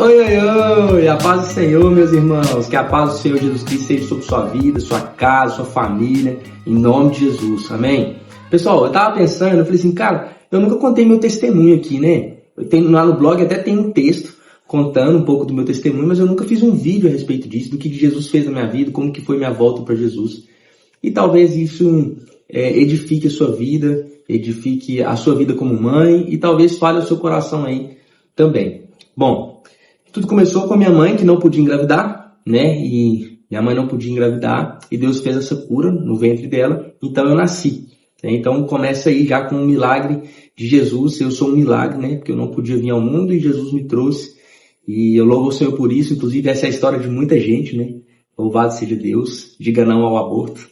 Oi, oi, oi! A paz do Senhor, meus irmãos. Que a paz do Senhor Jesus Cristo seja sobre sua vida, sua casa, sua família, em nome de Jesus. Amém? Pessoal, eu tava pensando, eu falei assim, cara, eu nunca contei meu testemunho aqui, né? Eu tenho, lá no blog até tem um texto contando um pouco do meu testemunho, mas eu nunca fiz um vídeo a respeito disso, do que Jesus fez na minha vida, como que foi minha volta para Jesus. E talvez isso edifique a sua vida, edifique a sua vida como mãe e talvez fale ao seu coração aí também. Bom, tudo começou com a minha mãe, que não podia engravidar, né? E minha mãe não podia engravidar e Deus fez essa cura no ventre dela, então eu nasci. Né? Então começa aí já com um milagre de Jesus. Eu sou um milagre, né? Porque eu não podia vir ao mundo e Jesus me trouxe. E eu louvo o Senhor por isso. Inclusive essa é a história de muita gente, né? Louvado seja Deus. Diga não ao aborto.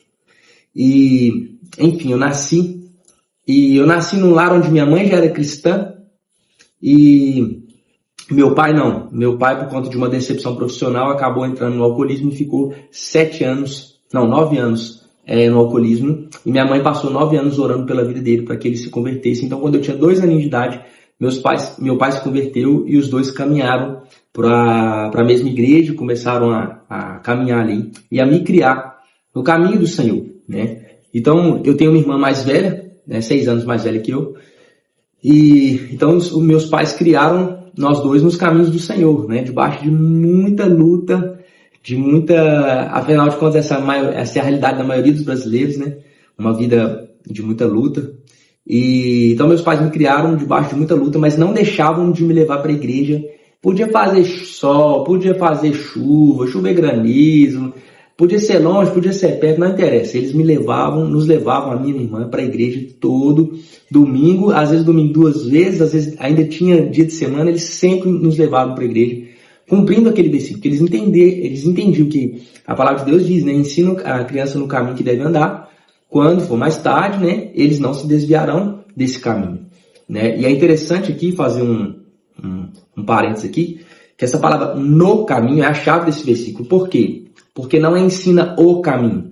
E, enfim, eu nasci. E eu nasci num lar onde minha mãe já era cristã. E meu pai não. Meu pai, por conta de uma decepção profissional, acabou entrando no alcoolismo e ficou 9 anos no alcoolismo. E minha mãe passou 9 anos orando pela vida dele para que ele se convertesse. Então, quando eu tinha 2 aninhos de idade, meu pai se converteu e os dois caminharam para a mesma igreja, começaram a caminhar ali e a me criar no caminho do Senhor, né? Então, eu tenho uma irmã mais velha, né, 6 anos mais velha que eu. E então os meus pais criaram nós dois nos caminhos do Senhor, né? Debaixo de muita luta, afinal de contas essa é a realidade da maioria dos brasileiros, né? Uma vida de muita luta. E então meus pais me criaram debaixo de muita luta, mas não deixavam de me levar para a igreja. Podia fazer sol, podia fazer chuva e granizo, podia ser longe, podia ser perto, não interessa. Eles nos levavam, a minha irmã, para a igreja todo domingo, às vezes domingo 2 vezes, às vezes ainda tinha dia de semana, eles sempre nos levavam para a igreja, cumprindo aquele versículo, porque eles entendiam que a palavra de Deus diz, né? Ensina a criança no caminho que deve andar, quando for mais tarde, né? Eles não se desviarão desse caminho, né? E é interessante aqui fazer um parênteses aqui, que essa palavra no caminho é a chave desse versículo. Por quê? Porque não é ensina o caminho.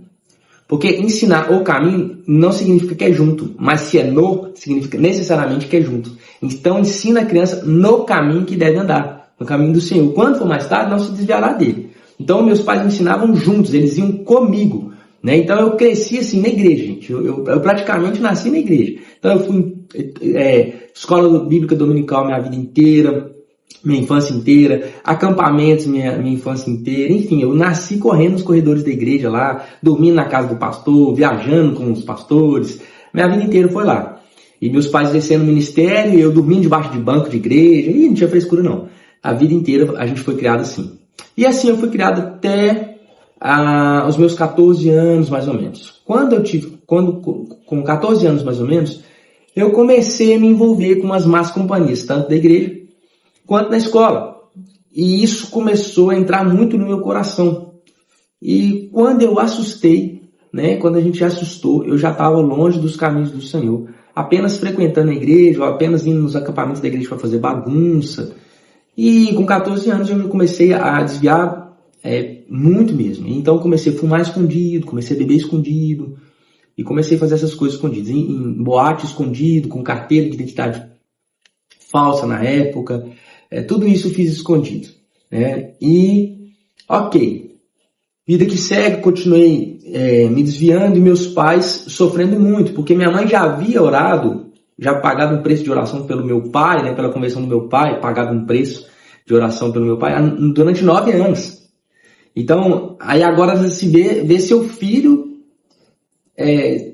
Porque ensinar o caminho não significa que é junto, mas se é no, significa necessariamente que é junto. Então ensina a criança no caminho que deve andar, no caminho do Senhor. Quando for mais tarde, não se desviará dele. Então meus pais me ensinavam juntos, eles iam comigo, né? Então eu cresci assim na igreja, gente. Eu praticamente nasci na igreja. Então eu fui escola bíblica dominical minha vida inteira, minha infância inteira, acampamentos minha infância inteira, enfim, eu nasci correndo nos corredores da igreja lá, dormindo na casa do pastor, viajando com os pastores, minha vida inteira foi lá. E meus pais descendo no ministério, eu dormindo debaixo de banco de igreja, e não tinha frescura não. A vida inteira a gente foi criado assim. E assim eu fui criado até os meus 14 anos mais ou menos. Com 14 anos mais ou menos, eu comecei a me envolver com umas más companhias, tanto da igreja quanto na escola. E isso começou a entrar muito no meu coração. E quando eu assustei, né, quando a gente assustou, eu já estava longe dos caminhos do Senhor, apenas frequentando a igreja, ou apenas indo nos acampamentos da igreja para fazer bagunça. E com 14 anos eu comecei a desviar muito mesmo. Então eu comecei a fumar escondido, comecei a beber escondido, e comecei a fazer essas coisas escondidas, em boate escondido, com carteira de identidade falsa na época. Tudo isso eu fiz escondido, né? E, ok, vida que segue, continuei me desviando e meus pais sofrendo muito, porque minha mãe já havia orado, já pagado um preço de oração pelo meu pai, né? Pela conversão do meu pai, pagado um preço de oração pelo meu pai durante 9 anos. Então, aí agora se vê seu filho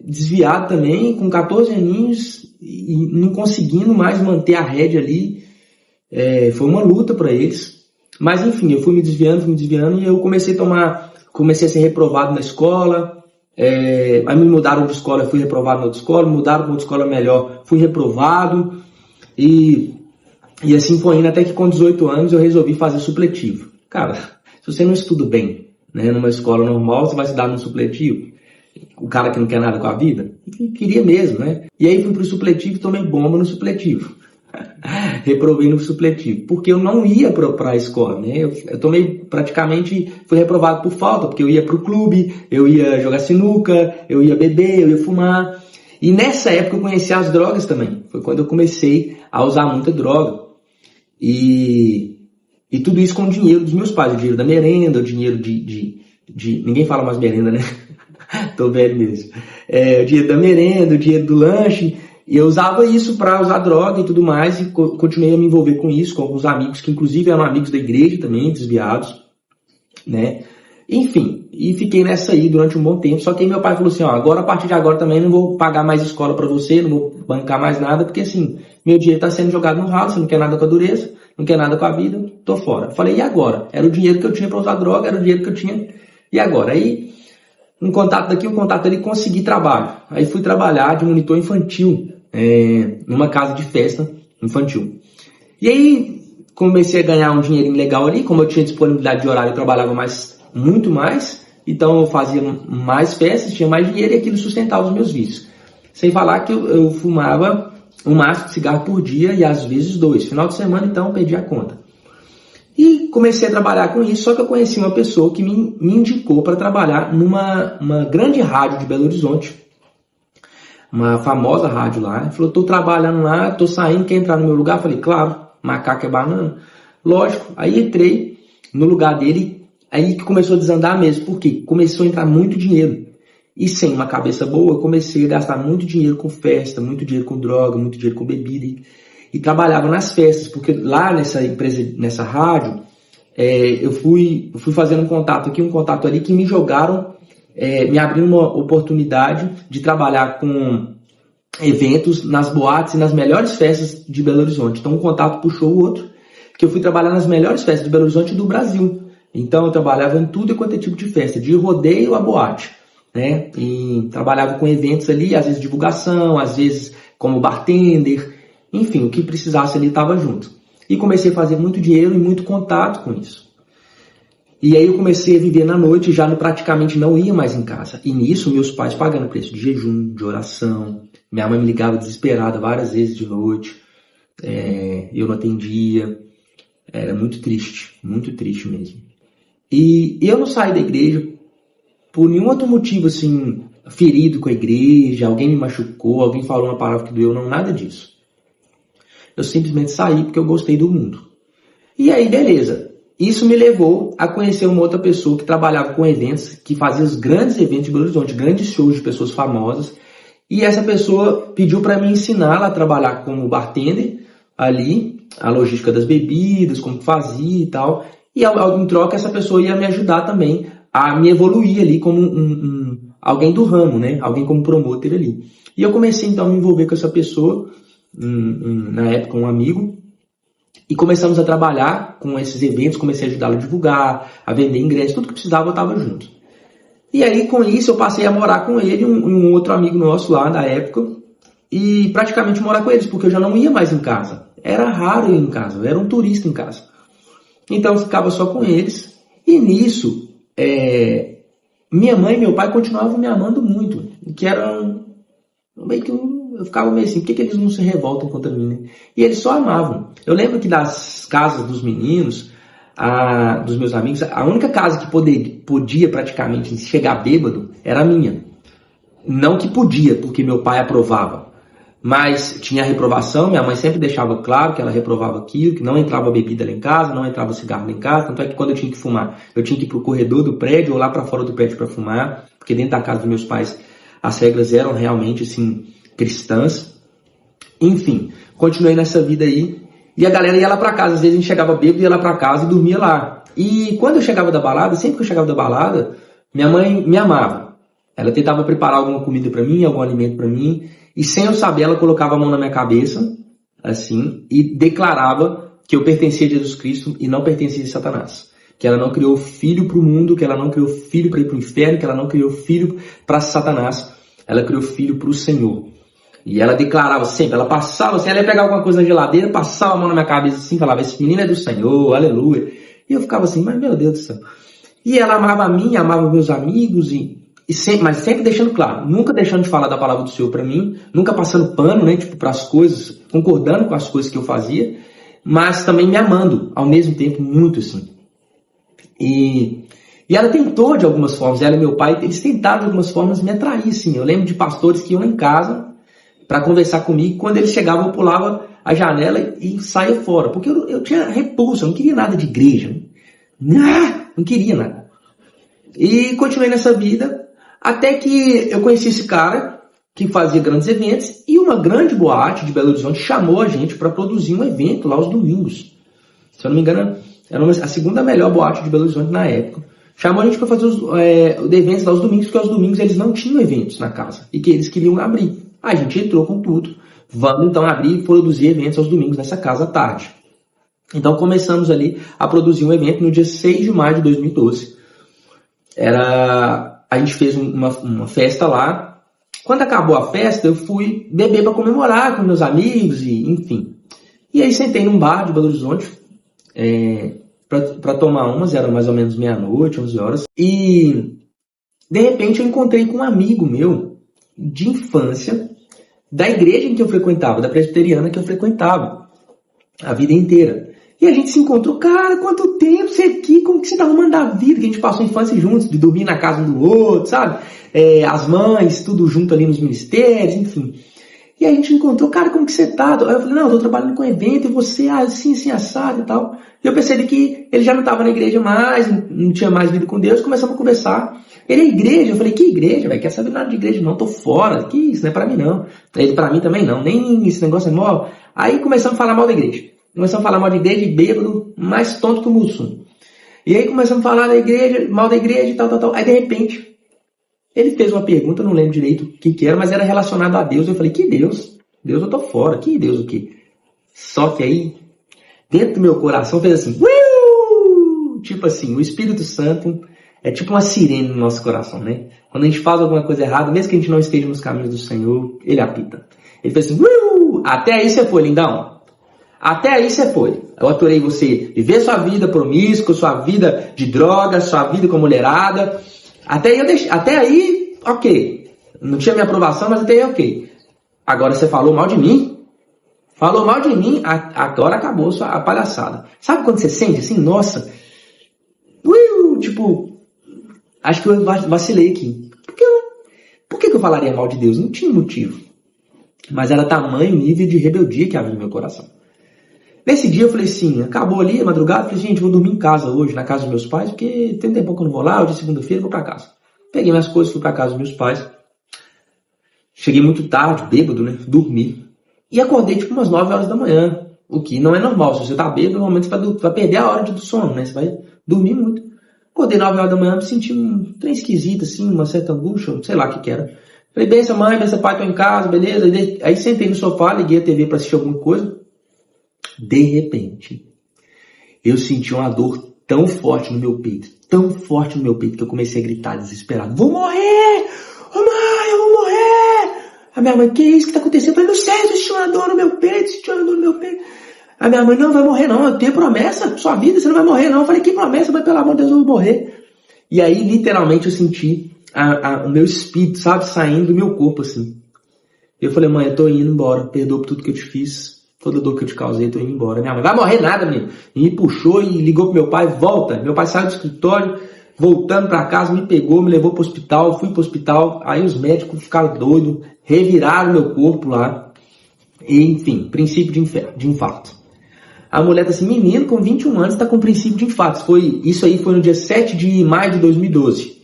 desviado também, com 14 aninhos, e não conseguindo mais manter a rédea ali. Foi uma luta para eles, mas enfim, eu fui me desviando e eu comecei a ser reprovado na escola, aí me mudaram de escola, fui reprovado na outra escola, mudaram para outra escola melhor, fui reprovado, e assim foi indo até que com 18 anos eu resolvi fazer supletivo. Cara, se você não estuda bem, né, numa escola normal, você vai se dar no supletivo? O cara que não quer nada com a vida? Queria mesmo, né? E aí fui pro supletivo e tomei bomba no supletivo. Reprovei no supletivo, porque eu não ia para a escola, né? Eu fui reprovado por falta, porque eu ia pro clube, eu ia jogar sinuca, eu ia beber, eu ia fumar. E nessa época eu conheci as drogas também. Foi quando eu comecei a usar muita droga. E E tudo isso com o dinheiro dos meus pais, o dinheiro da merenda, o dinheiro ninguém fala mais merenda, né? Tô velho mesmo. O dinheiro da merenda, o dinheiro do lanche. E eu usava isso para usar droga e tudo mais, e continuei a me envolver com isso, com alguns amigos, que inclusive eram amigos da igreja também, desviados, né? Enfim, e fiquei nessa aí durante um bom tempo. Só que aí meu pai falou assim, ó, agora, a partir de agora também não vou pagar mais escola para você, não vou bancar mais nada, porque assim, meu dinheiro tá sendo jogado no ralo, você não quer nada com a dureza, não quer nada com a vida, tô fora. Falei, e agora? Era o dinheiro que eu tinha para usar droga, era o dinheiro que eu tinha, e agora? Aí, um contato daqui, um contato ali, consegui trabalho. Aí fui trabalhar de monitor infantil, numa casa de festa infantil. E aí, comecei a ganhar um dinheirinho legal ali, como eu tinha disponibilidade de horário, eu trabalhava muito mais, então eu fazia mais festas, tinha mais dinheiro e aquilo sustentava os meus vícios. Sem falar que eu fumava um maço de cigarro por dia e às vezes 2. Final de semana, então, perdi a conta. E comecei a trabalhar com isso, só que eu conheci uma pessoa que me indicou para trabalhar numa grande rádio de Belo Horizonte, uma famosa rádio lá. Ele falou, tô trabalhando lá, tô saindo, quer entrar no meu lugar? Eu falei, claro, macaco é banana. Lógico, aí entrei no lugar dele, aí que começou a desandar mesmo. Por quê? Começou a entrar muito dinheiro. E sem uma cabeça boa, eu comecei a gastar muito dinheiro com festa, muito dinheiro com droga, muito dinheiro com bebida. E trabalhava nas festas, porque lá nessa empresa, nessa rádio, eu fui fazendo um contato aqui, um contato ali, que me jogaram, me abriu uma oportunidade de trabalhar com eventos nas boates e nas melhores festas de Belo Horizonte. Então um contato puxou o outro, que eu fui trabalhar nas melhores festas de Belo Horizonte e do Brasil. Então eu trabalhava em tudo e quanto é tipo de festa, de rodeio a boate, né? E trabalhava com eventos ali, às vezes divulgação, às vezes como bartender, enfim, o que precisasse ali estava junto. E comecei a fazer muito dinheiro e muito contato com isso. E aí eu comecei a viver na noite, já praticamente não ia mais em casa. E nisso, meus pais pagando preço de jejum, de oração. Minha mãe me ligava desesperada várias vezes de noite. Eu não atendia. Era muito triste mesmo. E eu não saí da igreja por nenhum outro motivo, assim, ferido com a igreja, alguém me machucou, alguém falou uma palavra que doeu, não, nada disso. Eu simplesmente saí porque eu gostei do mundo. E aí, beleza. Isso me levou a conhecer uma outra pessoa que trabalhava com eventos, que fazia os grandes eventos de Belo Horizonte, grandes shows de pessoas famosas. E essa pessoa pediu para mim ensinar ela a trabalhar como bartender ali, a logística das bebidas, como fazia e tal. E em troca essa pessoa ia me ajudar também a me evoluir ali como alguém do ramo, né? Alguém como promotor ali. E eu comecei então a me envolver com essa pessoa, na época um amigo, e começamos a trabalhar com esses eventos, comecei a ajudá-lo a divulgar, a vender ingressos, tudo que precisava eu estava junto. E aí com isso eu passei a morar com ele, um outro amigo nosso lá da época, e praticamente morar com eles, porque eu já não ia mais em casa. Era raro ir em casa, eu era um turista em casa. Então eu ficava só com eles, e nisso, minha mãe e meu pai continuavam me amando muito, que era meio que eu ficava meio assim, por que eles não se revoltam contra mim, né? E eles só amavam. Eu lembro que das casas dos meninos, dos meus amigos, a única casa que podia praticamente chegar bêbado era a minha. Não que podia, porque meu pai aprovava. Mas tinha reprovação, minha mãe sempre deixava claro que ela reprovava aquilo, que não entrava bebida lá em casa, não entrava cigarro lá em casa. Tanto é que quando eu tinha que fumar, eu tinha que ir pro corredor do prédio ou lá para fora do prédio para fumar, porque dentro da casa dos meus pais as regras eram realmente assim cristãs. Enfim, continuei nessa vida aí. E a galera ia lá pra casa. Às vezes a gente chegava bêbado, ia lá pra casa e dormia lá. E quando eu chegava da balada, sempre que eu chegava da balada, minha mãe me amava. Ela tentava preparar alguma comida pra mim, algum alimento pra mim. E sem eu saber, ela colocava a mão na minha cabeça, assim, e declarava que eu pertencia a Jesus Cristo e não pertencia a Satanás. Que ela não criou filho pro mundo, que ela não criou filho para ir pro inferno, que ela não criou filho para Satanás. Ela criou filho pro Senhor. E ela declarava sempre, ela passava assim, ela ia pegar alguma coisa na geladeira, passava a mão na minha cabeça assim, falava, esse menino é do Senhor, aleluia. E eu ficava assim, mas meu Deus do céu. E ela amava a mim, amava meus amigos, mas sempre deixando claro, nunca deixando de falar da palavra do Senhor para mim, nunca passando pano, né, tipo, para as coisas, concordando com as coisas que eu fazia, mas também me amando, ao mesmo tempo, muito assim. E ela tentou de algumas formas, ela e meu pai, eles tentaram de algumas formas me atrair, assim. Eu lembro de pastores que iam em casa para conversar comigo, quando eles chegavam eu pulava a janela e saia fora. Porque eu tinha repulso, eu não queria nada de igreja. Não queria nada. E continuei nessa vida até que eu conheci esse cara que fazia grandes eventos e uma grande boate de Belo Horizonte chamou a gente para produzir um evento lá aos domingos. Se eu não me engano, era a segunda melhor boate de Belo Horizonte na época. Chamou a gente para fazer os eventos lá aos domingos, porque aos domingos eles não tinham eventos na casa e que eles queriam abrir. Aí a gente entrou com tudo. Vamos então abrir e produzir eventos aos domingos nessa casa à tarde. Então começamos ali a produzir um evento no dia 6 de maio de 2012. A gente fez uma festa lá. Quando acabou a festa, eu fui beber para comemorar com meus amigos, e enfim. E aí sentei num bar de Belo Horizonte para tomar umas, era mais ou menos meia-noite, 11 horas. E de repente eu encontrei com um amigo meu de infância, da igreja em que eu frequentava, da presbiteriana que eu frequentava a vida inteira. E a gente se encontrou, cara, quanto tempo você aqui, como que você tá arrumando a vida? Que a gente passou a infância juntos, de dormir na casa um do outro, sabe? As mães, tudo junto ali nos ministérios, enfim. E a gente encontrou, cara, como que você tá? Aí eu falei, não, eu tô trabalhando com evento, e você, assim, assado e tal. E eu percebi que ele já não tava na igreja mais, não tinha mais vida com Deus, começamos a conversar. Ele é igreja, eu falei, que igreja, velho? Quer saber nada de igreja não, tô fora, que isso, não é pra mim não. Ele, pra mim também não, nem esse negócio é mó. Aí começamos a falar mal da igreja. Começamos a falar mal da igreja e bêbado, mais tonto que o Mussum. E aí começamos a falar da igreja, mal da igreja e tal. Aí de repente, ele fez uma pergunta, eu não lembro direito o que era, mas era relacionado a Deus. Eu falei, que Deus? Deus eu tô fora, que Deus o quê? Só que aí, dentro do meu coração fez assim, uiu! Tipo assim, o Espírito Santo é tipo uma sirene no nosso coração, né? Quando a gente faz alguma coisa errada, mesmo que a gente não esteja nos caminhos do Senhor, ele apita. Ele fez assim, uiu! Até aí você foi, lindão. Até aí você foi. Eu aturei você viver sua vida promíscua, sua vida de droga, sua vida com mulherada. Até aí, ok. Não tinha minha aprovação, mas até aí, ok. Agora você falou mal de mim. Falou mal de mim, agora acabou a palhaçada. Sabe quando você sente assim, nossa, tipo, acho que eu vacilei aqui. Por que eu falaria mal de Deus? Não tinha motivo. Mas era tamanho nível de rebeldia que havia no meu coração. Nesse dia eu falei assim, acabou ali a madrugada, falei, gente, vou dormir em casa hoje, na casa dos meus pais, porque tem tempo que eu não vou lá, hoje é segunda-feira, vou pra casa. Peguei minhas coisas, fui pra casa dos meus pais. Cheguei muito tarde, bêbado, né? Dormi. E acordei tipo umas 9 horas da manhã, o que não é normal. Se você tá bêbado, normalmente você vai perder a hora do sono, né? Você vai dormir muito. Acordei 9 horas da manhã, me senti um trem esquisito, assim, uma certa angústia, sei lá o que era. Falei, benção mãe, benção pai, tô em casa, beleza. Aí sentei no sofá, liguei a TV pra assistir alguma coisa. De repente, eu senti uma dor tão forte no meu peito, que eu comecei a gritar desesperado, vou morrer! Ô mãe, eu vou morrer! A minha mãe, que isso que tá acontecendo? Eu falei, não sei, eu senti uma dor no meu peito, A minha mãe, não vai morrer não, eu tenho promessa, sua vida, você não vai morrer não. Eu falei, que promessa? Mas pelo amor de Deus, eu vou morrer. E aí, literalmente, eu senti o meu espírito, sabe, saindo do meu corpo, assim. Eu falei, mãe, eu tô indo embora, perdoa por tudo que eu te fiz. Toda dor que eu te causei, tô indo embora. Minha mãe, vai morrer nada, menino. E me puxou e ligou pro meu pai, volta. Meu pai saiu do escritório, voltando pra casa, me pegou, me levou pro hospital, fui pro hospital. Aí os médicos ficaram doidos, reviraram meu corpo lá. E, enfim, princípio de infarto. A mulher tá assim, menino, com 21 anos, tá com princípio de infarto. Isso aí foi no dia 7 de maio de 2012.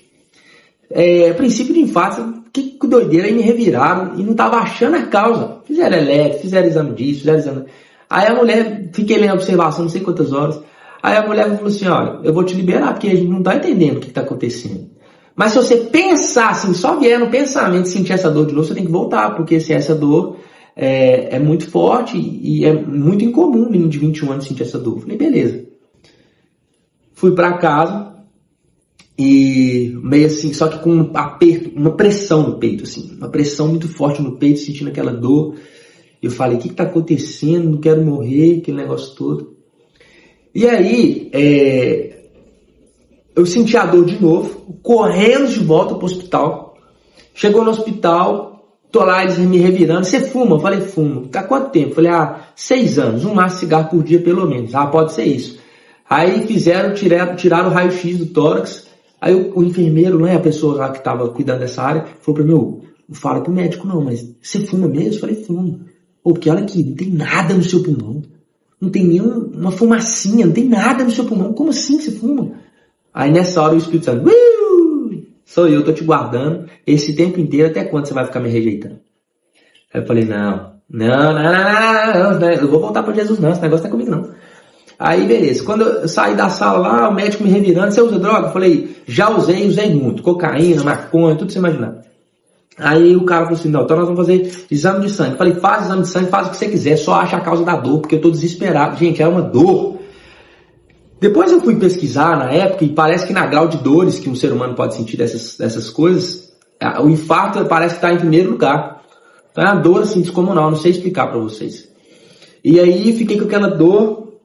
Princípio de infarto, que doideira, aí me reviraram e não tava achando a causa. Fizeram eletro, fizeram exame disso, fizeram exame. Aí a mulher, fiquei lendo a observação não sei quantas horas. Aí a mulher falou assim, olha, eu vou te liberar porque a gente não tá entendendo o que tá acontecendo. Mas se você pensar assim, só vier no pensamento sentir essa dor de novo, você tem que voltar, porque assim, essa dor é muito forte e é muito incomum um menino de 21 anos sentir essa dor. Eu falei, beleza. Fui pra casa. E meio assim, só que com um aperto, uma pressão no peito, assim. Uma pressão muito forte no peito, sentindo aquela dor. Eu falei, o que tá acontecendo? Não quero morrer, aquele negócio todo. E aí, eu senti a dor de novo, correndo de volta pro hospital. Chegou no hospital, tô lá, eles me revirando. Você fuma? Eu falei, fumo. Há quanto tempo? Eu falei, 6 anos, um maço de cigarro por dia pelo menos. Pode ser isso. Aí tiraram o raio-x do tórax. Aí o enfermeiro, né, a pessoa lá que estava cuidando dessa área, falou para mim, não fala pro médico não, mas você fuma mesmo? Eu falei, fumo. Ou porque olha aqui, não tem nada no seu pulmão. Não tem nenhuma fumacinha, não tem nada no seu pulmão. Como assim você fuma? Aí nessa hora o Espírito Santo, sou eu, tô te guardando esse tempo inteiro, até quando você vai ficar me rejeitando? Aí eu falei, não, eu vou voltar para Jesus não, esse negócio não é comigo não. Aí beleza, quando eu saí da sala lá, o médico me revirando, você usa droga? Eu falei, já usei muito, cocaína, maconha, tudo que você imaginar. Aí o cara falou assim, não, então nós vamos fazer exame de sangue. Eu falei, faz exame de sangue, faz o que você quiser, só acha a causa da dor, porque eu tô desesperado. Gente, era uma dor. Depois eu fui pesquisar na época, e parece que na grau de dores que um ser humano pode sentir dessas coisas, o infarto parece que está em primeiro lugar. Então é uma dor assim descomunal, não sei explicar para vocês. E aí fiquei com aquela dor,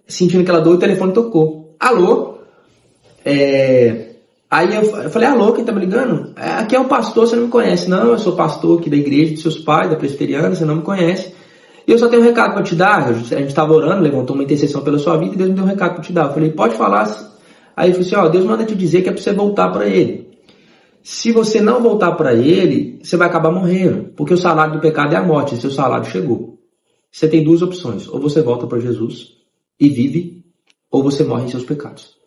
sentindo aquela dor, e o telefone tocou. Alô? Aí eu falei, alô, quem tá me ligando? Aqui é o pastor, você não me conhece. Não, eu sou pastor aqui da igreja dos seus pais, da presbiteriana, você não me conhece. E eu só tenho um recado para te dar. A gente estava orando, levantou uma intercessão pela sua vida e Deus me deu um recado para te dar. Eu falei, pode falar. Aí ele falou assim, Deus manda te dizer que é para você voltar para ele. Se você não voltar para ele, você vai acabar morrendo. Porque o salário do pecado é a morte, e seu salário chegou. Você tem duas opções. Ou você volta para Jesus e vive, ou você morre em seus pecados.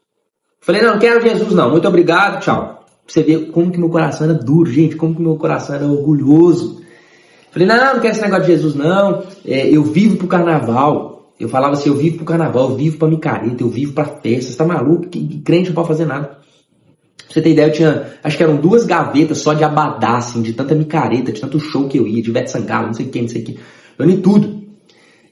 Eu falei, não quero Jesus não, muito obrigado, tchau. Pra você ver como que meu coração era duro, gente, como que meu coração era orgulhoso. Falei, não quero esse negócio de Jesus não, eu vivo pro carnaval. Eu falava assim, eu vivo pro carnaval, eu vivo pra micareta, eu vivo pra festa. Você tá maluco? Que crente não pode fazer nada. Pra você ter ideia, eu tinha, acho que eram 2 gavetas só de abadá, assim, de tanta micareta, de tanto show que eu ia, de Ivete Sangalo, não sei quem, eu nem tudo.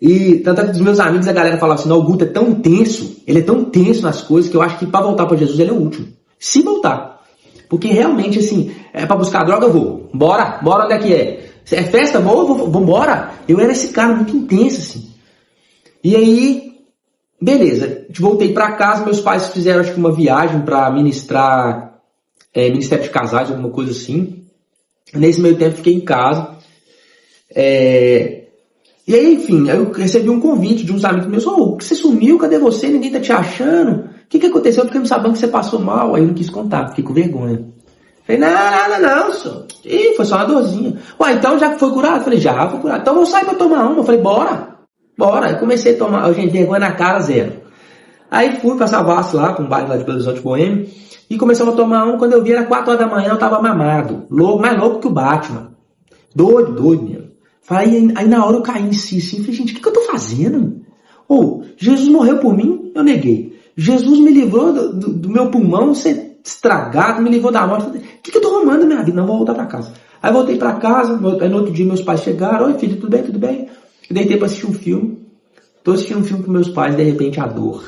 E tanto é que dos meus amigos a galera falava assim, não, o Guto é tão tenso, ele é tão tenso nas coisas que eu acho que pra voltar pra Jesus ele é o último. Se voltar. Porque realmente, assim, é pra buscar droga, eu vou. Bora onde é que é? É festa? Vambora. Eu era esse cara muito intenso, assim. E aí, beleza. Voltei pra casa, meus pais fizeram, acho que uma viagem pra ministrar, Ministério de Casais, alguma coisa assim. Nesse meio tempo, fiquei em casa. E aí, enfim, eu recebi um convite de uns amigos meus. Você sumiu? Cadê você? Ninguém tá te achando? O que aconteceu? Porque não sabendo que você passou mal. Aí eu não quis contar, fiquei com vergonha. Falei, não, senhor. Ih, foi só uma dorzinha. Ué, então já foi curado? Falei, já foi curado. Então vamos sair pra tomar uma. Eu falei, bora. Aí comecei a tomar, gente, vergonha na cara, zero. Aí fui pra Savassi lá, pra um bairro lá de Belo Horizonte, Boêmio, e começamos a tomar uma. Quando eu vi, era 4 horas da manhã, eu tava mamado. Mais louco que o Batman. Doido mesmo. Aí na hora eu caí em si, assim, falei, gente, o que eu tô fazendo? Jesus morreu por mim, eu neguei. Jesus me livrou do meu pulmão ser estragado, me livrou da morte. O que eu tô arrumando na minha vida? Não, vou voltar pra casa. Aí voltei pra casa, aí no outro dia meus pais chegaram, oi filho, tudo bem? Eu deitei pra assistir um filme. Tô assistindo um filme com meus pais, de repente a dor.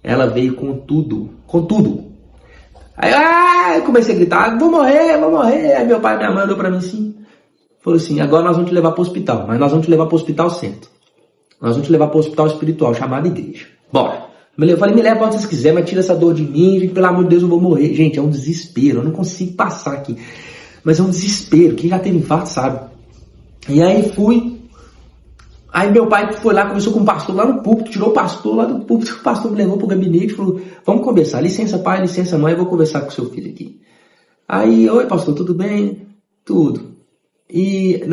Ela veio com tudo. Aí eu comecei a gritar, vou morrer. Aí meu pai e minha mãe olhou pra mim assim, falou assim, agora nós vamos te levar pro hospital, mas nós vamos te levar pro hospital certo. Nós vamos te levar pro hospital espiritual, chamado igreja. Bora. Eu falei, me leva pra onde vocês quiserem, mas tira essa dor de mim, gente, pelo amor de Deus, eu vou morrer. Gente, é um desespero, eu não consigo passar aqui. Mas é um desespero, quem já teve infarto sabe. E aí fui. Aí meu pai foi lá, conversou com o pastor lá no púlpito, tirou o pastor lá do púlpito, o pastor me levou pro gabinete e falou, vamos conversar, licença pai, licença mãe, eu vou conversar com o seu filho aqui. Aí, oi pastor, tudo bem? Tudo.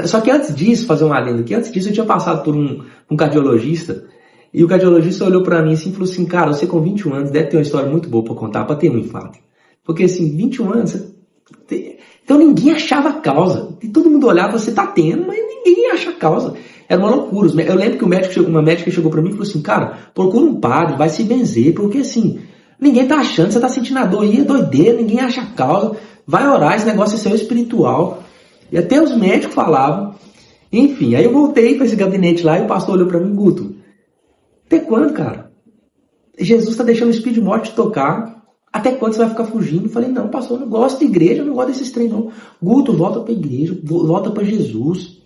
Só que antes disso, fazer um adendo aqui, antes disso eu tinha passado por um cardiologista, e o cardiologista olhou pra mim assim e falou assim, cara, você com 21 anos deve ter uma história muito boa pra contar, pra ter um infarto. Porque assim, 21 anos, então ninguém achava a causa. E todo mundo olhava, você tá tendo, mas ninguém acha a causa. Era uma loucura. Eu lembro que uma médica chegou pra mim e falou assim, cara, procura um padre, vai se benzer, porque assim, ninguém tá achando, você tá sentindo a dor aí, é doideira, ninguém acha a causa, vai orar, esse negócio é seu espiritual. E até os médicos falavam. Enfim, aí eu voltei pra esse gabinete lá e o pastor olhou pra mim, Guto, até quando, cara? Jesus tá deixando o espírito de morte te tocar. Até quando você vai ficar fugindo? Eu falei, não, pastor, eu não gosto de igreja, eu não gosto desses trem, não. Guto, volta pra igreja, volta pra Jesus.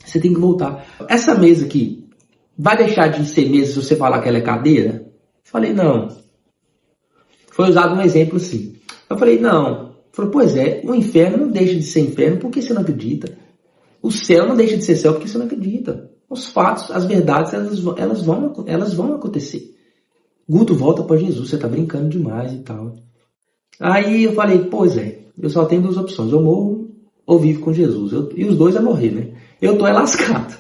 Você tem que voltar. Essa mesa aqui, vai deixar de ser mesa se você falar que ela é cadeira? Eu falei, não. Foi usado um exemplo assim. Eu falei, não. Falei, pois é, o inferno não deixa de ser inferno porque você não acredita. O céu não deixa de ser céu porque você não acredita. Os fatos, as verdades, elas vão acontecer. Guto, volta pra Jesus, você tá brincando demais e tal. Aí eu falei, pois é, eu só tenho 2 opções, eu morro ou vivo com Jesus. E os dois é morrer, né? Eu tô lascado.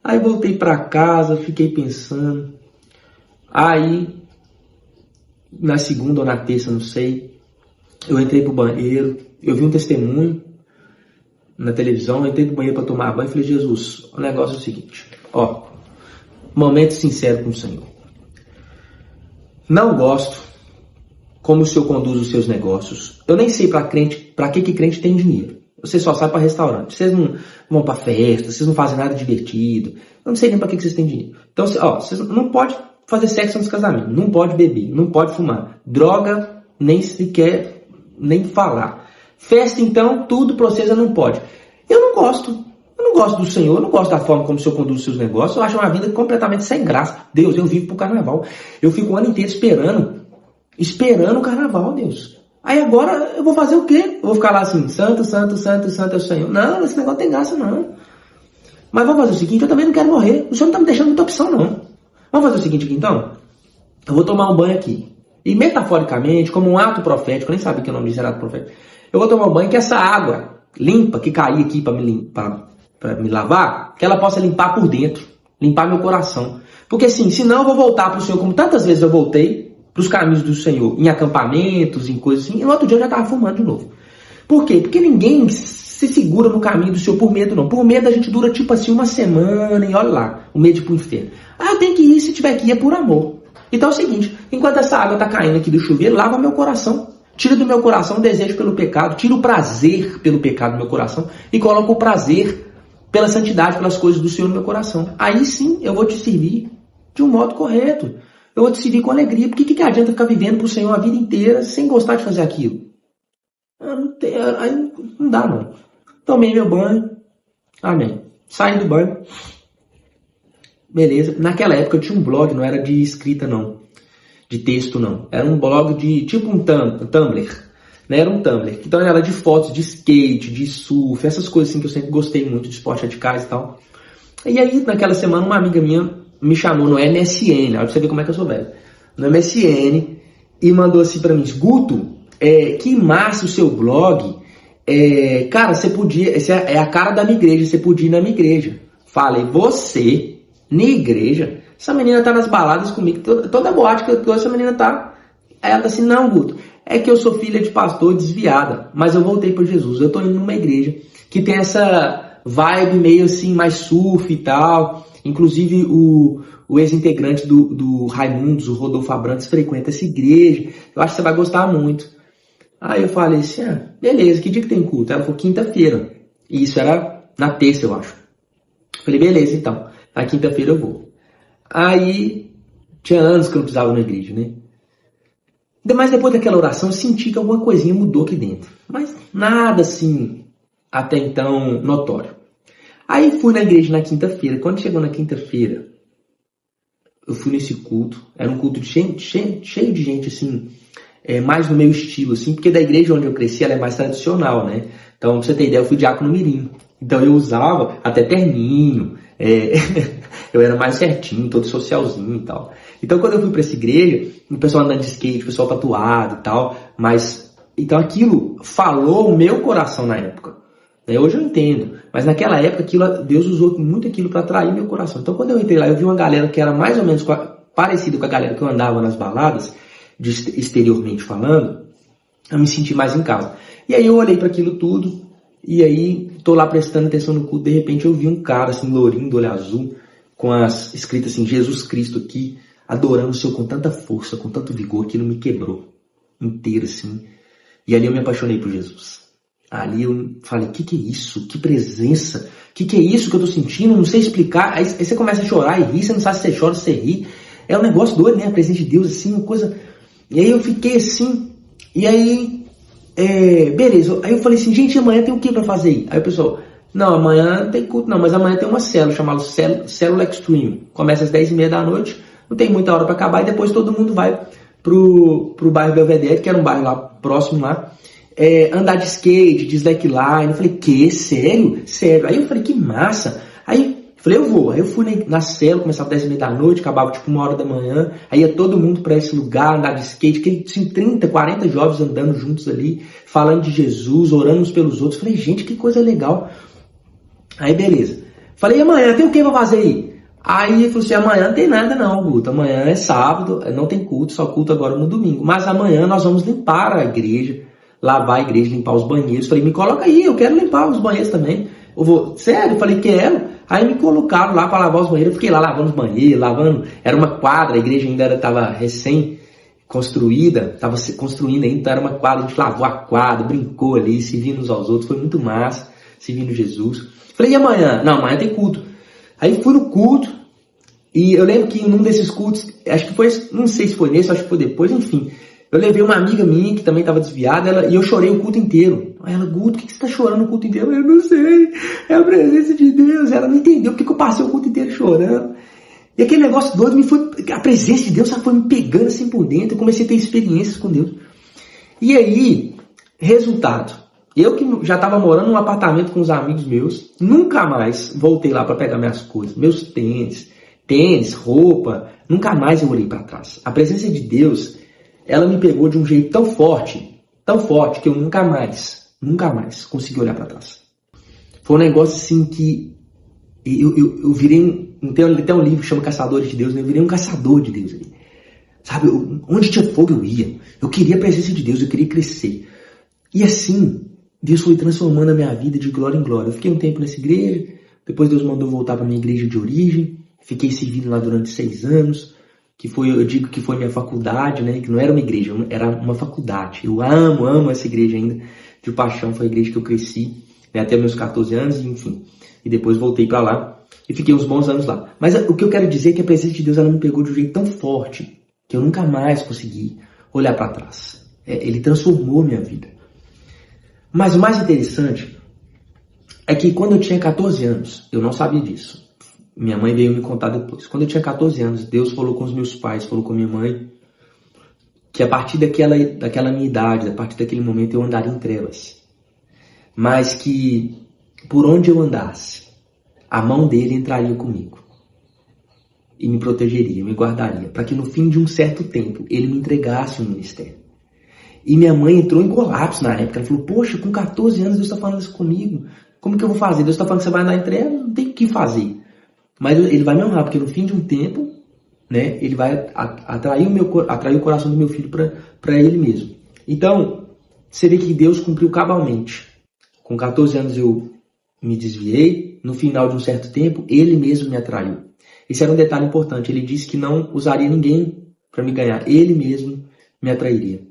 Aí voltei para casa, fiquei pensando. Aí, na segunda ou na terça, não sei, eu entrei pro banheiro, eu vi um testemunho na televisão, eu entrei pro banheiro para tomar banho e falei, Jesus, o negócio é o seguinte, ó, momento sincero com o Senhor. Não gosto como o Senhor conduz os seus negócios. Eu nem sei para que crente tem dinheiro. Você só sai para restaurante. Vocês não vão para festa, vocês não fazem nada divertido. Eu não sei nem para que vocês têm dinheiro. Então, ó, vocês não pode fazer sexo nos casamentos, não pode beber, não pode fumar. Droga, nem sequer, nem falar. Festa, então, tudo para vocês não pode. Eu não gosto. Eu não gosto do Senhor, eu não gosto da forma como o Senhor conduz os seus negócios. Eu acho uma vida completamente sem graça. Deus, eu vivo pro carnaval. Eu fico o ano inteiro esperando o carnaval, Deus. Aí agora eu vou fazer o quê? Eu vou ficar lá assim, santo, santo, santo, santo é o Senhor. Não, esse negócio tem graça não. Mas vamos fazer o seguinte, eu também não quero morrer. O Senhor não está me deixando muita opção não. Vamos fazer o seguinte aqui então? Eu vou tomar um banho aqui. E metaforicamente, como um ato profético, eu nem sabia que o nome disso era ato profético. Eu vou tomar um banho que essa água limpa, que cair aqui para me lavar, que ela possa limpar por dentro. Limpar meu coração. Porque assim, senão eu vou voltar para o Senhor como tantas vezes eu voltei, para os caminhos do Senhor, em acampamentos, em coisas assim, e no outro dia eu já estava fumando de novo. Por quê? Porque ninguém se segura no caminho do Senhor por medo, não. Por medo a gente dura tipo assim uma semana e olha lá, o medo de ir pro inferno. Ah, eu tenho que ir, se tiver que ir é por amor. Então é o seguinte, enquanto essa água está caindo aqui do chuveiro, lava meu coração. Tira do meu coração o desejo pelo pecado, tira o prazer pelo pecado do meu coração e coloca o prazer pela santidade, pelas coisas do Senhor no meu coração. Aí sim eu vou te servir de um modo correto. Eu vou te servir com alegria. Porque que adianta ficar vivendo pro Senhor a vida inteira sem gostar de fazer aquilo? Aí não dá, não. Tomei meu banho. Amém. Saí do banho. Beleza. Naquela época eu tinha um blog, não era de escrita, não. De texto, não. Era um blog de tipo um Tumblr. Né? Era um Tumblr. Então era de fotos de skate, de surf, essas coisas assim que eu sempre gostei muito, de esporte radicais e tal. E aí, naquela semana, uma amiga minha me chamou no MSN, olha pra você ver como é que eu sou velho, no MSN, e mandou assim pra mim, Guto, que massa o seu blog, cara, você podia, essa é a cara da minha igreja, você podia ir na minha igreja. Falei, você, na igreja? Essa menina tá nas baladas comigo, toda boate que eu tô, essa menina tá. Aí ela tá assim, não, Guto, é que eu sou filha de pastor desviada, mas eu voltei para Jesus, eu tô indo numa igreja que tem essa vibe meio assim, mais surf e tal. Inclusive o ex-integrante do Raimundos, o Rodolfo Abrantes, frequenta essa igreja. Eu acho que você vai gostar muito. Aí eu falei assim, beleza, que dia que tem culto? Ela falou, quinta-feira. E isso era na terça, eu acho. Falei, beleza, então. Na quinta-feira eu vou. Aí, tinha anos que eu não precisava ir na igreja, né? Mas depois daquela oração, eu senti que alguma coisinha mudou aqui dentro. Mas nada assim, até então, notório. Aí fui na igreja na quinta-feira. Quando chegou na quinta-feira, eu fui nesse culto. Era um culto cheio de gente, assim, mais no meu estilo, assim, porque da igreja onde eu cresci, ela é mais tradicional, né? Então, pra você ter ideia, eu fui diácono mirim. Então eu usava até terninho, eu era mais certinho, todo socialzinho e tal. Então quando eu fui pra essa igreja, o pessoal andando de skate, o pessoal tatuado e tal, mas, então aquilo falou o meu coração na época. Hoje eu entendo, mas naquela época Deus usou muito aquilo para atrair meu coração. Então quando eu entrei lá, eu vi uma galera que era mais ou menos parecida com a galera que eu andava nas baladas, exteriormente falando, eu me senti mais em casa. E aí eu olhei para aquilo tudo, e aí tô lá prestando atenção no culto, de repente eu vi um cara assim, lourinho, do olho azul, com as escritas assim, Jesus Cristo aqui, adorando o Senhor com tanta força, com tanto vigor, aquilo me quebrou inteiro assim. E ali eu me apaixonei por Jesus. Ali eu falei, que é isso? Que presença? Que é isso que eu tô sentindo? Não sei explicar. Aí você começa a chorar e rir, você não sabe se você chora ou se você ri. É um negócio doido, né? A presença de Deus, assim, uma coisa... E aí eu fiquei assim, e aí... beleza. Aí eu falei assim, gente, amanhã tem o que pra fazer aí? Aí o pessoal, não, amanhã não tem culto não, mas amanhã tem uma célula chamada Célula Extreme. Começa às 10h30 da noite, não tem muita hora pra acabar, e depois todo mundo vai pro bairro Belvedere, que era um bairro lá próximo lá, andar de skate, de slackline. Eu falei, que? Sério? Sério. Aí eu falei, que massa. Aí eu falei, eu vou. Aí eu fui na célula, começava às 10h30 da noite, acabava tipo 1h da manhã. Aí ia todo mundo para esse lugar, andar de skate, que tinha 30, 40 jovens andando juntos ali, falando de Jesus, orando uns pelos outros. Eu falei, gente, que coisa legal. Aí beleza. Falei, e amanhã tem o que pra fazer aí? Aí ele falou assim, amanhã não tem nada não, Guto. Amanhã é sábado, não tem culto, só culto agora no domingo. Mas amanhã nós vamos limpar a igreja, lavar a igreja, limpar os banheiros. Falei, me coloca aí, eu quero limpar os banheiros também. Eu vou, sério? Eu falei, quero. Aí me colocaram lá para lavar os banheiros. Eu fiquei lá lavando os banheiros, lavando. Era uma quadra, a igreja ainda estava recém-construída, estava se construindo ainda, então era uma quadra. A gente lavou a quadra, brincou ali, servindo uns aos outros. Foi muito massa, servindo Jesus. Falei, e amanhã? Não, amanhã tem culto. Aí fui no culto, e eu lembro que em um desses cultos, acho que foi, não sei se foi nesse, acho que foi depois, enfim. Eu levei uma amiga minha que também estava desviada, e eu chorei o culto inteiro. Aí ela, Guto, por que você está chorando o culto inteiro? Eu não sei, é a presença de Deus. Ela não entendeu porque eu passei o culto inteiro chorando. E aquele negócio doido a presença de Deus foi me pegando assim por dentro. Eu comecei a ter experiências com Deus. E aí, resultado. Eu que já estava morando num apartamento com os amigos meus, nunca mais voltei lá para pegar minhas coisas, meus tênis, roupa, nunca mais eu olhei para trás. A presença de Deus, ela me pegou de um jeito tão forte que eu nunca mais consegui olhar para trás. Foi um negócio assim que eu virei, tem até um livro que chama Caçadores de Deus, né? Eu virei um caçador de Deus ali. Sabe, onde tinha fogo eu ia. Eu queria a presença de Deus, eu queria crescer. E assim, Deus foi transformando a minha vida de glória em glória. Eu fiquei um tempo nessa igreja, depois Deus mandou voltar para minha igreja de origem, fiquei servindo lá durante 6 anos, que foi, eu digo que foi minha faculdade, né? Que não era uma igreja, era uma faculdade. Eu amo essa igreja ainda, de paixão, foi a igreja que eu cresci, né, até meus 14 anos, enfim. E depois voltei para lá e fiquei uns bons anos lá. Mas o que eu quero dizer é que a presença de Deus, ela me pegou de um jeito tão forte, que eu nunca mais consegui olhar para trás. Ele transformou minha vida. Mas o mais interessante é que quando eu tinha 14 anos, eu não sabia disso. Minha mãe veio me contar depois. Quando eu tinha 14 anos, Deus falou com os meus pais, falou com minha mãe, que a partir daquela minha idade, a partir daquele momento, eu andaria em trevas. Mas que por onde eu andasse, a mão dele entraria comigo. E me protegeria, me guardaria. Para que no fim de um certo tempo, ele me entregasse um ministério. E minha mãe entrou em colapso na época. Ela falou, poxa, com 14 anos Deus está falando isso comigo. Como que eu vou fazer? Deus está falando que você vai andar em trevas, não tem o que fazer. Mas ele vai me honrar, porque no fim de um tempo, né, ele vai atrair o coração do meu filho para ele mesmo. Então, você vê que Deus cumpriu cabalmente. Com 14 anos eu me desviei. No final de um certo tempo, ele mesmo me atraiu. Esse era um detalhe importante. Ele disse que não usaria ninguém para me ganhar. Ele mesmo me atrairia.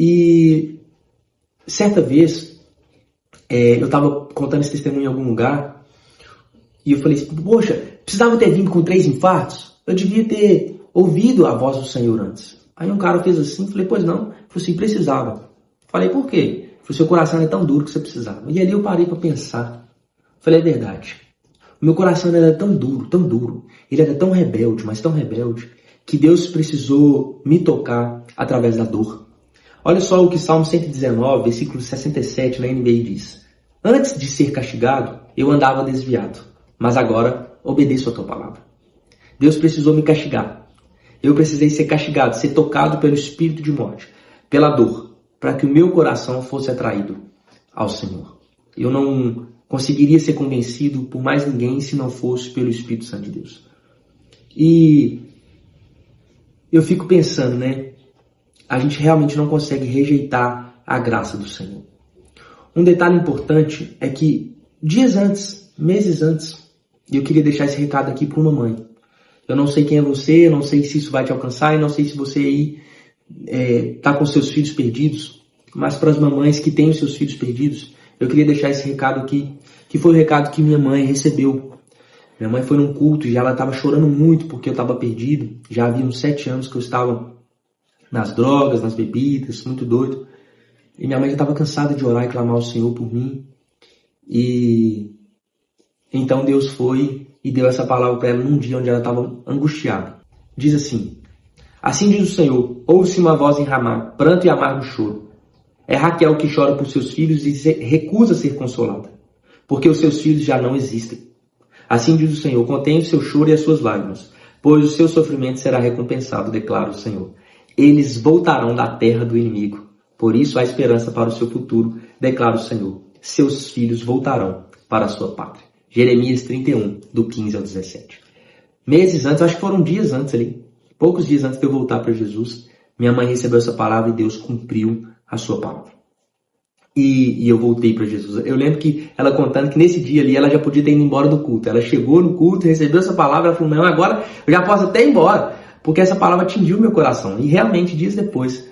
E certa vez, eu estava contando esse testemunho em algum lugar, e eu falei assim, poxa, precisava ter vindo com 3 infartos? Eu devia ter ouvido a voz do Senhor antes. Aí um cara fez assim, falei, pois não. Falei assim, precisava. Falei, por quê? Falei, seu coração é tão duro que você precisava. E ali eu parei para pensar. Falei, é verdade. O meu coração era tão duro. Ele era tão rebelde, mas tão rebelde, que Deus precisou me tocar através da dor. Olha só o que Salmo 119, versículo 67, na NBI diz. Antes de ser castigado, eu andava desviado, mas agora obedeço a tua palavra. Deus precisou me castigar. Eu precisei ser castigado, ser tocado pelo espírito de morte, pela dor, para que o meu coração fosse atraído ao Senhor. Eu não conseguiria ser convencido por mais ninguém se não fosse pelo Espírito Santo de Deus. E eu fico pensando, né? A gente realmente não consegue rejeitar a graça do Senhor. Um detalhe importante é que dias antes, meses antes, eu queria deixar esse recado aqui para uma mãe. Eu não sei quem é você, eu não sei se isso vai te alcançar, e não sei se você aí está com seus filhos perdidos, mas para as mamães que têm os seus filhos perdidos, eu queria deixar esse recado aqui, que foi o recado que minha mãe recebeu. Minha mãe foi num culto e ela estava chorando muito porque eu estava perdido. Já havia uns 7 anos que eu estava nas drogas, nas bebidas, muito doido. E minha mãe já estava cansada de orar e clamar ao Senhor por mim. E então Deus foi e deu essa palavra para ela num dia onde ela estava angustiada. Diz assim, assim diz o Senhor, ouve-se uma voz em Ramá, pranto e amargo choro. É Raquel que chora por seus filhos e recusa ser consolada, porque os seus filhos já não existem. Assim diz o Senhor, contém o seu choro e as suas lágrimas, pois o seu sofrimento será recompensado, declara o Senhor. Eles voltarão da terra do inimigo, por isso há esperança para o seu futuro, declara o Senhor. Seus filhos voltarão para a sua pátria. Jeremias 31, do 15 ao 17. Meses antes, acho que foram dias antes ali, poucos dias antes de eu voltar para Jesus, minha mãe recebeu essa palavra e Deus cumpriu a sua palavra. E eu voltei para Jesus. Eu lembro que ela contando que nesse dia ali ela já podia ter ido embora do culto. Ela chegou no culto, recebeu essa palavra, ela falou, não, agora eu já posso até ir embora, porque essa palavra atingiu meu coração. E realmente, dias depois,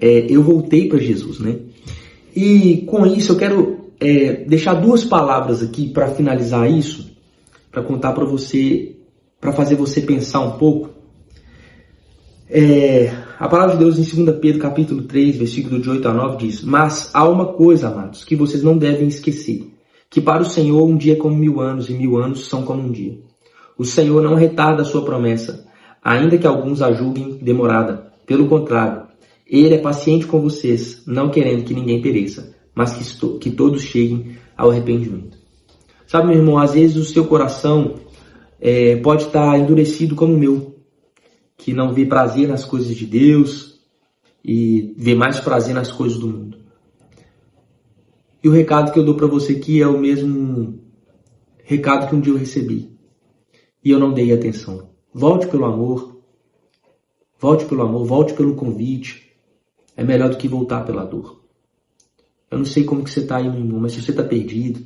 eu voltei para Jesus, né? E com isso eu quero deixar duas palavras aqui para finalizar isso, para contar para você, para fazer você pensar um pouco. A palavra de Deus em 2 Pedro capítulo 3, versículo de 8 a 9 diz: mas há uma coisa, amados, que vocês não devem esquecer, que para o Senhor um dia é como 1000 anos, e 1000 anos são como um dia. O Senhor não retarda a sua promessa, ainda que alguns a julguem demorada. Pelo contrário, Ele é paciente com vocês, não querendo que ninguém pereça, mas que todos cheguem ao arrependimento. Sabe, meu irmão, às vezes o seu coração pode estar endurecido como o meu, que não vê prazer nas coisas de Deus e vê mais prazer nas coisas do mundo. E o recado que eu dou para você aqui é o mesmo recado que um dia eu recebi e eu não dei atenção. Volte pelo amor, volte pelo convite. É melhor do que voltar pela dor. Eu não sei como que você está aí, meu irmão, mas se você está perdido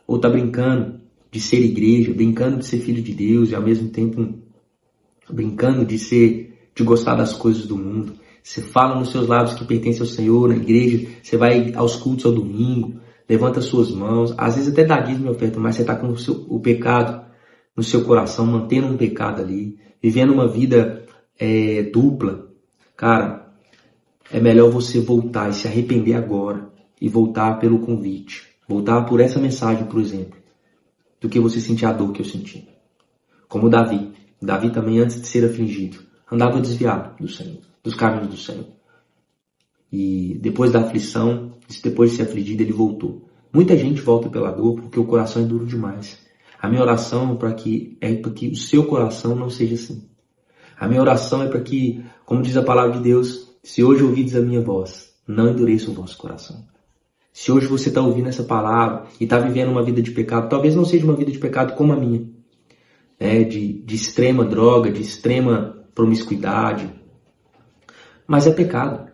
ou está brincando de ser igreja, brincando de ser filho de Deus e ao mesmo tempo brincando de gostar das coisas do mundo. Você fala nos seus lábios que pertence ao Senhor, na igreja, você vai aos cultos ao domingo, levanta suas mãos, às vezes até dá dízimo e oferta, mas você está com o pecado no seu coração, mantendo um pecado ali, vivendo uma vida dupla. Cara, é melhor você voltar e se arrepender agora e voltar pelo convite, voltar por essa mensagem, por exemplo, do que você sentir a dor que eu senti. Como Davi. Davi também, antes de ser afligido, andava desviado do Senhor, dos caminhos do Senhor. E depois da aflição, depois de ser afligido, ele voltou. Muita gente volta pela dor porque o coração é duro demais. A minha oração é para que o seu coração não seja assim. A minha oração é para que, como diz a palavra de Deus, se hoje ouvides a minha voz, não endureça o vosso coração. Se hoje você está ouvindo essa palavra e está vivendo uma vida de pecado, talvez não seja uma vida de pecado como a minha, de extrema droga, de extrema promiscuidade, mas é pecado.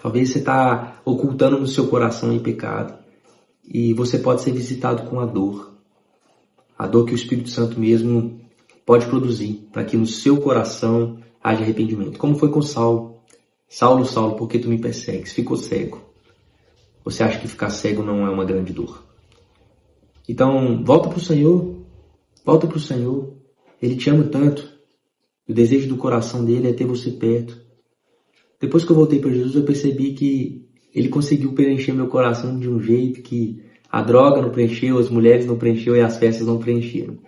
Talvez você está ocultando no seu coração em pecado e você pode ser visitado com a dor que o Espírito Santo mesmo pode produzir para que no seu coração haja arrependimento. Como foi com Saulo. Saulo, Saulo, por que tu me persegues? Ficou cego. Você acha que ficar cego não é uma grande dor? Então, volta para o Senhor. Volta para o Senhor. Ele te ama tanto. O desejo do coração dele é ter você perto. Depois que eu voltei para Jesus, eu percebi que ele conseguiu preencher meu coração de um jeito que a droga não preencheu, as mulheres não preencheu e as festas não preencheram.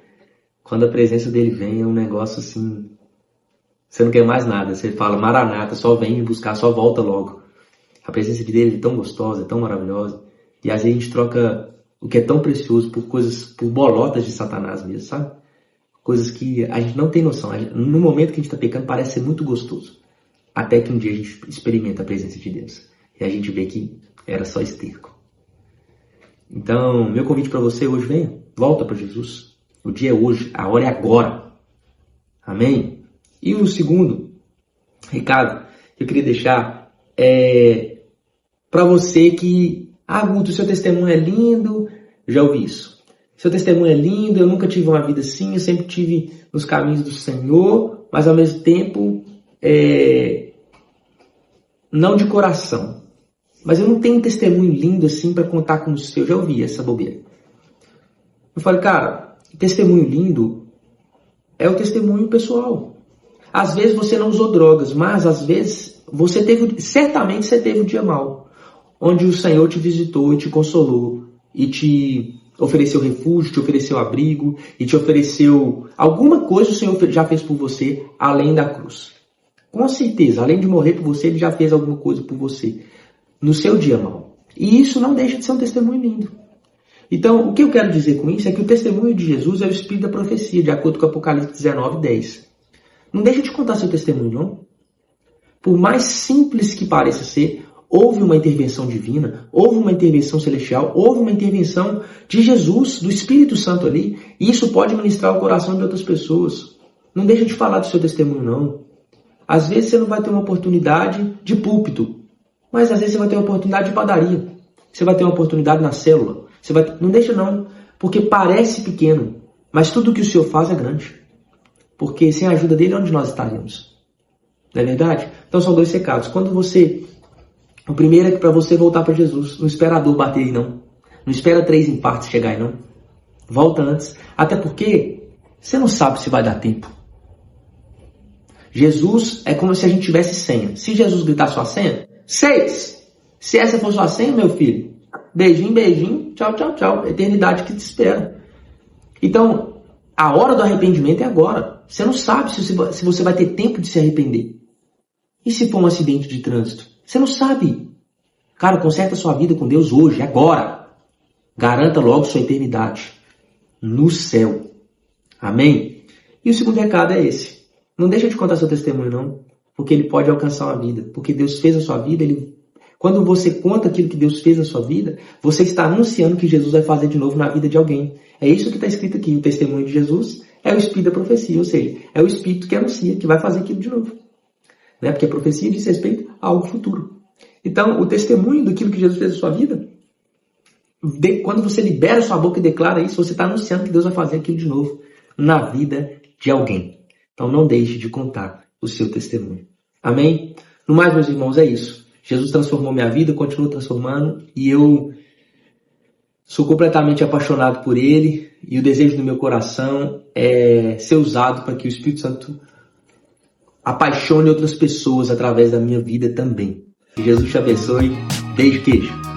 Quando a presença dele vem, é um negócio assim... Você não quer mais nada. Você fala, Maranata, só vem me buscar, só volta logo. A presença dele é tão gostosa, é tão maravilhosa. E às vezes a gente troca o que é tão precioso por coisas, por bolotas de Satanás mesmo, sabe? Coisas que a gente não tem noção. No momento que a gente está pecando, parece ser muito gostoso. Até que um dia a gente experimenta a presença de Deus. E a gente vê que era só esterco. Então, meu convite para você hoje, venha. Volta para Jesus. O dia é hoje, a hora é agora. Amém? E o segundo recado que eu queria deixar é para você que... Guto, seu testemunho é lindo. Eu já ouvi isso. Seu testemunho é lindo, eu nunca tive uma vida assim, eu sempre tive nos caminhos do Senhor, mas ao mesmo tempo, não de coração. Mas eu não tenho um testemunho lindo assim para contar como o seu. Eu já ouvi essa bobeira. Eu falei, cara, testemunho lindo é o testemunho pessoal. Às vezes você não usou drogas, mas às vezes certamente você teve um dia mau, onde o Senhor te visitou e te consolou, e te ofereceu refúgio, te ofereceu abrigo, e te ofereceu alguma coisa o Senhor já fez por você, além da cruz. Com certeza, além de morrer por você, Ele já fez alguma coisa por você, no seu dia mau. E isso não deixa de ser um testemunho lindo. Então, o que eu quero dizer com isso é que o testemunho de Jesus é o espírito da profecia, de acordo com Apocalipse 19:10. Não deixa de contar seu testemunho, não. Por mais simples que pareça ser, houve uma intervenção divina, houve uma intervenção celestial, houve uma intervenção de Jesus, do Espírito Santo ali, e isso pode ministrar o coração de outras pessoas. Não deixa de falar do seu testemunho, não. Às vezes você não vai ter uma oportunidade de púlpito, mas às vezes você vai ter uma oportunidade de padaria. Você vai ter uma oportunidade na célula. Não deixa não, porque parece pequeno, mas tudo que o Senhor faz é grande. Porque sem a ajuda dele, onde nós estaríamos? Não é verdade? Então são 2 recados. O primeiro é que para você voltar para Jesus, não espera a dor bater aí não. Não espera 3 infartos chegar aí não. Volta antes. Até porque você não sabe se vai dar tempo. Jesus é como se a gente tivesse senha. Se Jesus gritar sua senha, 6. Se essa for sua senha, meu filho, beijinho, beijinho, tchau, tchau, tchau. Eternidade que te espera. Então, a hora do arrependimento é agora. Você não sabe se você vai ter tempo de se arrepender. E se for um acidente de trânsito? Você não sabe. Cara, conserta sua vida com Deus hoje, agora. Garanta logo sua eternidade no céu. Amém? E o segundo recado é esse. Não deixa de contar seu testemunho, não. Porque ele pode alcançar uma vida. Porque Deus fez a sua vida. Quando você conta aquilo que Deus fez na sua vida, você está anunciando que Jesus vai fazer de novo na vida de alguém. É isso que está escrito aqui. O testemunho de Jesus é o Espírito da profecia. Ou seja, é o Espírito que anuncia que vai fazer aquilo de novo. Né? Porque a profecia diz respeito a algo futuro. Então, o testemunho daquilo que Jesus fez na sua vida, quando você libera sua boca e declara isso, você está anunciando que Deus vai fazer aquilo de novo na vida de alguém. Então, não deixe de contar o seu testemunho. Amém? No mais, meus irmãos, é isso. Jesus transformou minha vida, continua transformando, e eu sou completamente apaixonado por Ele, e o desejo do meu coração é ser usado para que o Espírito Santo apaixone outras pessoas através da minha vida também. Que Jesus te abençoe. Beijo, queijo.